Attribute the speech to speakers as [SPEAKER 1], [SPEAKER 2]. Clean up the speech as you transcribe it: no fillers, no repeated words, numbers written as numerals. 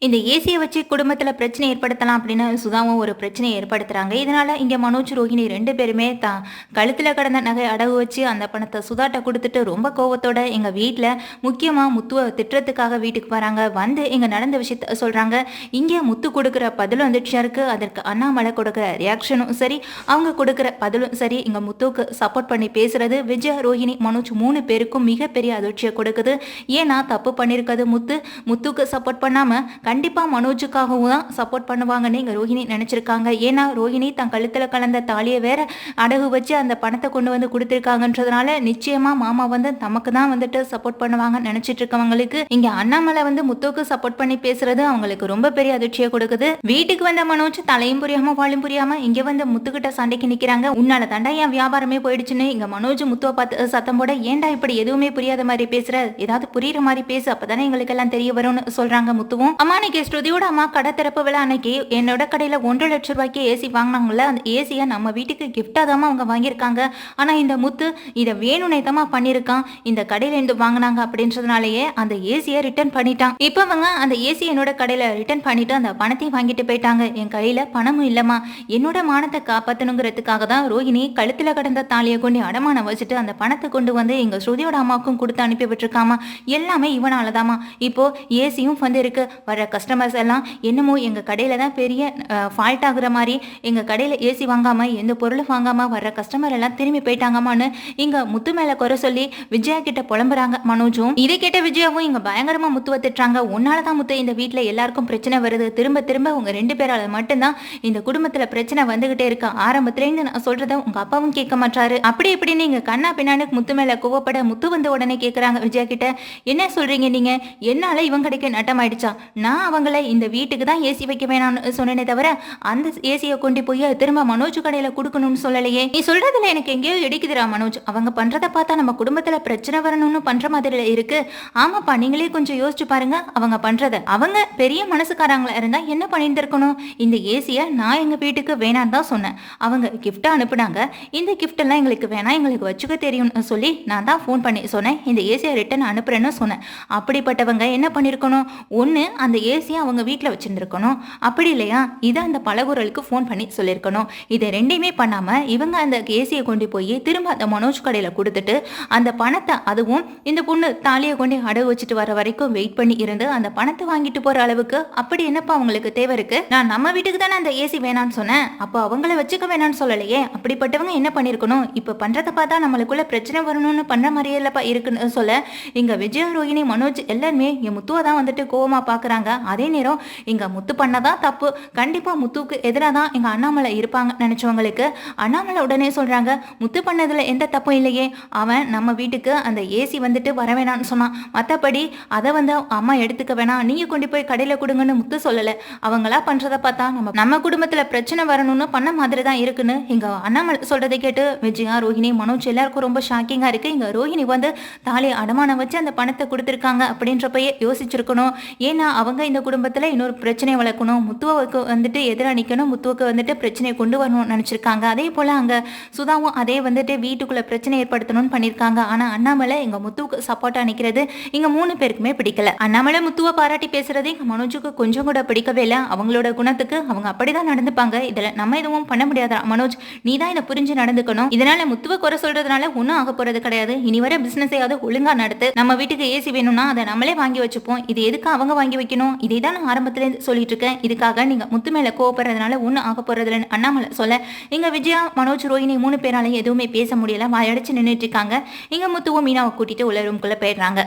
[SPEAKER 1] இந்த ஏசியை வச்சு குடும்பத்துல பிரச்சனை ஏற்படுத்தலாம் அப்படின்னு சுதாவும் ஒரு பிரச்சனையை ஏற்படுத்துறாங்க. இதனால இங்க மனோஜ், ரோஹிணி 2 பேருமே தான் கழுத்துல கடந்த நகை அடகு வச்சு அந்த பணத்தை சுதாட்ட குடுத்துட்டு ரொம்ப கோவத்தோட எங்க வீட்ல முக்கியமா முத்துவ திட்டுறதுக்காக வீட்டுக்கு வராங்க. வந்து இங்க நடந்த விஷயத்த சொல்றாங்க. இங்க முத்து கொடுக்குற பதிலும் அதிர்ச்சியா இருக்கு. அதற்கு அண்ணாமலை கொடுக்குற ரியாக்ஷனும் சரி, அவங்க கொடுக்குற பதிலும் சரி, இங்க முத்துவுக்கு சப்போர்ட் பண்ணி பேசுறது விஜய், ரோஹிணி, மனோஜ் 3 பேருக்கும் மிகப்பெரிய அதிர்ச்சியை கொடுக்குது. ஏன்னா தப்பு பண்ணிருக்கிறது முத்துக்கு சப்போர்ட் பண்ணாம கண்டிப்பா மனோஜுக்காகவும் தான் சப்போர்ட் பண்ணுவாங்கன்னு இங்க ரோஹிணி நினைச்சிருக்காங்க. ஏன்னா ரோஹிணி தன் கழுத்துல கலந்த தாலியை வேற அடகு வச்சு அந்த பணத்தை கொண்டு வந்து கொடுத்திருக்காங்கன்றதுனால நிச்சயமா மாமா வந்து தமக்கு தான் வந்துட்டு சப்போர்ட் பண்ணுவாங்க நினைச்சிட்டு இருக்கவங்களுக்கு இங்க அண்ணாமலை வந்து முத்துக்கு சப்போர்ட் பண்ணி பேசுறது அவங்களுக்கு ரொம்ப பெரிய அதிர்ச்சியை கொடுக்குது. வீட்டுக்கு வந்த மனோஜ் தலையும் புரியாம வாழும் புரியாம இங்க வந்து முத்துக்கிட்ட சண்டைக்கு நிக்கிறாங்க. உன்னால தாண்டா என் வியாபாரமே போயிடுச்சுன்னு இங்க மனோஜ் முத்துவை பார்த்து சத்தம் போட, ஏன்டா இப்படி எதுவுமே புரியாத மாதிரி பேசுற, ஏதாவது புரியுற மாதிரி பேசு, அப்பதானே எங்களுக்கு எல்லாம் தெரிய வரும்னு சொல்றாங்க முத்துவும். அம்மா அன்னைக்கு ஸ்ருதியோட அம்மா கடை திறப்பு விழா அன்னைக்கு என்னோட கடையில 1.5 லட்சம் ரூபாய்க்கு ஏசி வாங்கினாங்கல்ல, அந்த ஏசியை நம்ம வீட்டுக்கு கிஃப்டா தான் அவங்க வாங்கியிருக்காங்க. ஆனா இந்த முத்து இதை வேணும்னே தான் பண்ணியிருக்கான். இந்த கடையில இருந்து வாங்கினாங்க அப்படின்றதுனாலயே அந்த ஏசியை ரிட்டர்ன் பண்ணிட்டான். இப்ப அவங்க அந்த ஏசி என்னோட கடையில ரிட்டர்ன் பண்ணிட்டு அந்த பணத்தையும் வாங்கிட்டு போயிட்டாங்க. என் கையில பணமும் இல்லம்மா. என்னோட மானத்தை காப்பாத்தணுங்கிறதுக்காக தான் ரோஹிணி கழுத்துல கடந்த தாலியை கொண்டு அடமானம் வச்சுட்டு அந்த பணத்தை கொண்டு வந்து எங்க ஸ்ருதியோட அம்மாவுக்கும் கொடுத்து அனுப்பி விட்டுருக்காமா. எல்லாமே இவனாலதாமா. இப்போ ஏசியும் வந்து இருக்கு. வர கஸ்டமர்ஸ் எல்லாம் என்னமோ எங்க கடையில தான் பெரிய ஃபால்ட் ஆகுற மாதிரி எங்க கடையில ஏசி வாங்காம எந்த பொருளும் வாங்காம வர கஸ்டமர் எல்லாம் திரும்பி போயிட்டாங்கம்மான்னு இங்க முத்து மேல குறை சொல்லி விஜயா கிட்ட புலம்புறாங்க மனோஜும். இதை கேட்ட விஜயாவும் இங்க பயங்கரமா முத்துவ திட்டுறாங்க. உன்னாலதான் முத்து இந்த வீட்டுல எல்லாருக்கும் பிரச்சனை வருது. திரும்ப திரும்ப உங்க 2 பேரால மட்டும்தான் இந்த குடும்பத்துல பிரச்சனை வந்துகிட்டே இருக்கு. ஆரம்பத்துல இருந்து நான் சொல்றத உங்க அப்பாவும் கேட்க மாட்டாரு. அப்படி இப்படின்னு இங்க கண்ணா பின்னான்னு முத்து மேல கோவப்பட முத்து வந்து உடனே கேக்குறாங்க விஜயா கிட்ட, என்ன சொல்றீங்க நீங்க, என்னால இவங்க கடைக்கு நட்டம் ஆயிடுச்சா? நான் அவங்கள இந்த வீட்டுக்கு தான் ஏசி வைக்க வேணாம்னு சொன்னேனே தவிர அந்த ஏசியை கொண்டு போய் திரும்ப மனோஜ் கடையில கொடுக்கணும்னு சொல்லலையே. நீ சொல்றதுல எனக்கு எங்கேயோ இடிக்குதுரா மனோஜ். அவங்க பண்றதை பார்த்தா நம்ம குடும்பத்துல பிரச்சனை வரணும்னு பண்ற மாதிரி இருக்கு. ஆமாப்பா, நீங்களே கொஞ்சம் யோசிச்சு பாருங்க அவங்க பண்றத. அவங்க பெரிய மனசுக்காரங்களா இருந்தா என்ன பண்ணிட்டு இருக்கணும்? இந்த ஏசியை நான் எங்க வீட்டுக்கு வேணான்னு தான் சொன்னேன். அவங்க கிஃப்டா அனுப்புனாங்க. இந்த கிஃப்ட் எல்லாம் எங்களுக்கு வேணாம், எங்களுக்கு வச்சுக்க தெரியும்னு சொல்லி நான் தான் ஃபோன் பண்ணி சொன்னேன். இந்த ஏசியை ரிட்டர்ன் அனுப்புறேன்னு சொன்னேன். அப்படிப்பட்டவங்க என்ன பண்ணிருக்கணும்? ஒன்னு அந்த ஏசியை அவங்க வீட்டில் வச்சிருந்துருக்கணும். அப்படி இல்லையா இதை அந்த பலகுரலுக்கு ஃபோன் பண்ணி சொல்லியிருக்கணும். இதை ரெண்டையுமே பண்ணாம இவங்க அந்த ஏசியை கொண்டு போய் திரும்ப அந்த மனோஜ் கடையில் கொடுத்துட்டு அந்த பணத்தை, அதுவும் இந்த பொண்ணு தாலியை கொண்டு அடகு வச்சுட்டு வர வரைக்கும் வெயிட் பண்ணி இருந்து அந்த பணத்தை வாங்கிட்டு போற அளவுக்கு அப்படி என்னப்பா அவங்களுக்கு தேவை இருக்கு? நான் நம்ம வீட்டுக்கு தானே அந்த ஏசி வேணான்னு சொன்னேன். அப்போ அவங்கள வச்சுக்க வேணான்னு சொல்லலையே. அப்படிப்பட்டவங்க என்ன பண்ணிருக்கணும்? இப்ப பண்றதை பார்த்தா நம்மளுக்குள்ள பிரச்சனை வரணும்னு பண்ற மாதிரியே இல்லப்பா இருக்குன்னு சொல்ல இங்க விஜய், ரோஹிணி, மனோஜ் எல்லாருமே என் முத்துவை தான் வந்துட்டு கோவமா பாக்குறாங்க. அதே நேரம் இங்க முத்து பண்ணதான் தப்பு. கண்டிப்பா முத்துக்கு எதிராக தான் எங்க அண்ணாமலை இருப்பாங்க நினைச்சவங்களுக்கு அண்ணாமலை உடனே சொல்றாங்க, முத்து பண்ணதுல எந்த தப்பும் இல்லையே. அவன் நம்ம வீட்டுக்கு அந்த ஏசி வந்துட்டு வர வேணாம்னு சொன்னான். மற்றபடி அதை வந்து அம்மா எடுத்துக்க வேணாம், நீங்க கொண்டு போய் கடையில கொடுங்கன்னு முத்து சொல்லல. அவங்களா பண்றதை பார்த்தா நம்ம குடும்பத்துல பிரச்சனை வரணும்னு பண்ண மாதிரி தான் இருக்குன்னு இங்க அண்ணாமலை சொல்றதை கேட்டு விஜயா, ரோஹிணி, மனோஜ் எல்லாருக்கும் ரொம்ப ஷாக்கிங்கா இருக்கு. இங்க ரோஹிணி வந்து தாலி அடமானம் வச்சு அந்த பணத்தை கொடுத்துருக்காங்க அப்படின்றப்பயே யோசிச்சிருக்கணும். ஏன்னா அவங்க இந்த குடும்பத்துல இன்னொரு பிரச்சனையை வளர்க்கணும், முத்துவுக்கு வந்துட்டு எதிராக நிற்கணும், முத்துவுக்கு வந்துட்டு பிரச்சனையை கொண்டு வரணும்னு நினைச்சிருக்காங்க. அதே போல அங்க சுதாவும் அதே வந்துட்டு வீட்டுக்குள்ள பிரச்சனை ஏற்படுத்தணும்னு பண்ணிருக்காங்க. ஆனா அண்ணாமலை இங்க முத்துவுக்கு சப்போர்ட்டா நிக்கிறது இங்க 3 பேருக்குமே பிடிக்கல. அண்ணாமலை முத்துவை பாராட்டி பேசுறது இங்க மனோஜுக்கு கொஞ்சம் கூட பிடிக்கவே இல்லை. அவங்களோட குணத்துக்கு அவங்க அப்படிதான் நடந்துப்பாங்க. இதுல நம்ம எதுவும் பண்ண முடியாதா மனோஜ், நீ தான் இதை புரிஞ்சு நடந்துக்கணும். இதனால முத்துவை குறை சொல்றதுனால ஒன்னும் ஆக போறது கிடையாது. இனி வர பிசினஸையாவது ஒழுங்கா நடத்து. நம்ம வீட்டுக்கு ஏசி வேணும்னா அதை நம்மளே வாங்கி வச்சுப்போம். இது எதுக்கு அவங்க வாங்கி வைக்கணும்? இதை தான் நான் ஆரம்பத்துல சொல்லிட்டு இருக்கேன். இதுக்காக நீங்க முத்து மேல கோவப்படுறதுனால ஒன்னும் ஆக போறதுலன்னு அண்ணாமலை சொல்ல இங்க விஜயா, மனோஜ், ரோஹிணி 3 பேராலையும் எதுவுமே பேச முடியல. வாயடிச்சு நின்றுட்டு இருக்காங்க. இங்க முத்துவும் மீனாவை கூட்டிட்டு உள்ள ரூம்குள்ள போயிடுறாங்க.